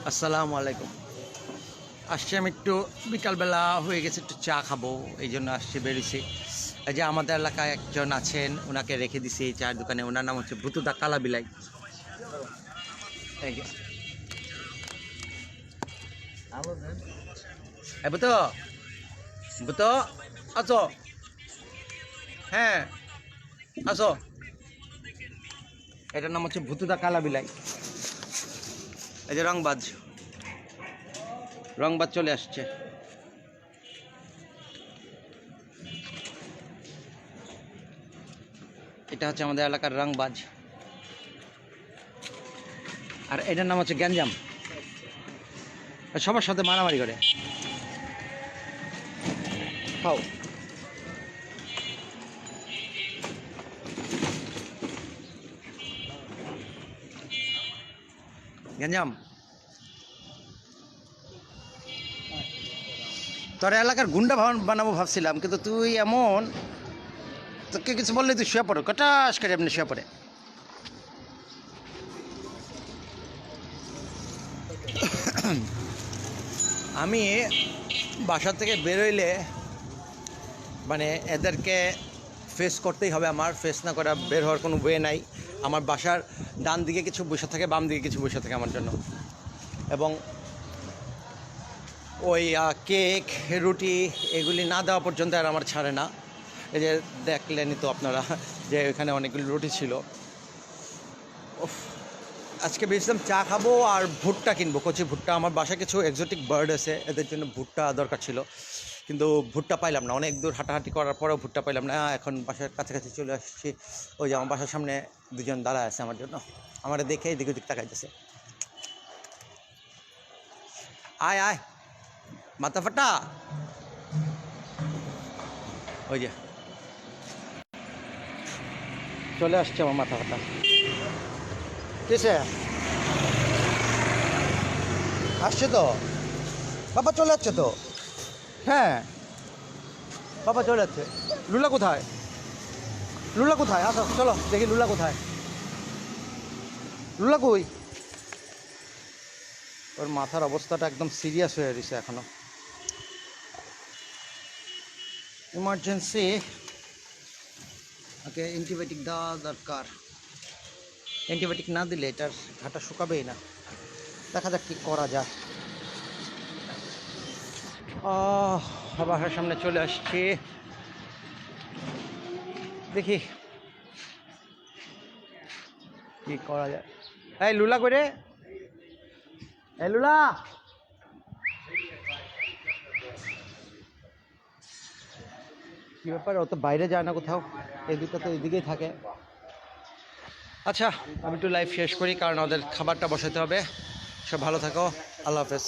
আসসালামু আলাইকুম। আসছি আমি একটু বিকালবেলা হয়ে গেছে, একটু চা খাবো, এই জন্য আসছি, বেরিয়েছি। এই যে আমাদের এলাকায় একজন আছেন, ওনাকে রেখে দিছি এই চায়ের দোকানে। ওনার নাম হচ্ছে ভুতুদা কালা বিলাই। এই যে ভূতো, ভূতো, আসো। হ্যাঁ, আসো। এটার নাম হচ্ছে ভুতুদা কালা বিলাই। এই যে রংবাজ, রংবাজ চলে আসছে। এটা হচ্ছে আমাদের এলাকার রংবাজ, আর এটার নাম হচ্ছে গ্যাঞ্জাম। সবার সাথে মারামারি করে। খাও। গ্যাঞ্জাম, তোর এলাকার গুন্ডা বানাবো ভাবছিলাম, কিন্তু তুই এমন, তোকে কিছু বললে তুই শুয়ে পড়ো, কটাস করে এমনি শুয়ে পড়ে। আমি বাসা থেকে বেরোইলে মানে এদেরকে ফেস করতেই হবে। আমার ফেস না করা বের হওয়ার কোনো ওয়ে নাই। আমার বাসার ডান দিকে কিছু বসে থাকে, বাম দিকে কিছু বসে থাকে আমার জন্য। এবং ওই কেক, রুটি এগুলি না দেওয়া পর্যন্ত আর আমার ছাড়ে না। এই যে দেখলেনই তো আপনারা যে এখানে অনেকগুলি রুটি ছিল। আজকে ভেবেছিলাম চা খাবো আর ভুট্টা কিনবো, কচি ভুট্টা। আমার বাসায় কিছু এক্সোটিক বার্ড আছে, এদের জন্য ভুট্টা দরকার ছিল, কিন্তু ভুট্টা পাইলাম না। অনেক দূর হাঁটাহাঁটি করার পরেও ভুট্টা পাইলাম না। এখন বাসার কাছাকাছি চলে আসছি। ওই যে আমার বাসার সামনে দুজন দাঁড়ায় আছে আমার জন্য, আমার দেখে এদিক ওদিক তাকাইতেছে। আয় আয় মাথা ফাটা। ওই যে চলে আসছে আমার মাথা ফাটা। কিসে আসছে তো? বাবা চলে যাচ্ছে তো। হ্যাঁ, বাবা চলে যাচ্ছে। লুলা কোথায়? লুলা কোথায়? আসো চলো দেখি লুলা কোথায়। লুলা কই? ওর মাথার অবস্থাটা একদম সিরিয়াস হয়ে রয়েছে এখনো। ইমার্জেন্সি, ওকে অ্যান্টিবায়োটিক দেওয়া দরকার। অ্যান্টিবায়োটিক না দিলে এটার ঘাটা শুকাবেই না। দেখা যাক কী করা যায়। বাসার সামনে চলে আসছি, দেখি কি করা যায়। এই লুলা করে, এই লুলা, কী ব্যাপার? ও তো বাইরে যায় না কোথাও, এই দুটো তো এদিকেই থাকে। আচ্ছা, আমি একটু লাইভ শেষ করি, কারণ ওদের খাবারটা বসাতে হবে। সব ভালো থাকো, আল্লাহ হাফেজ।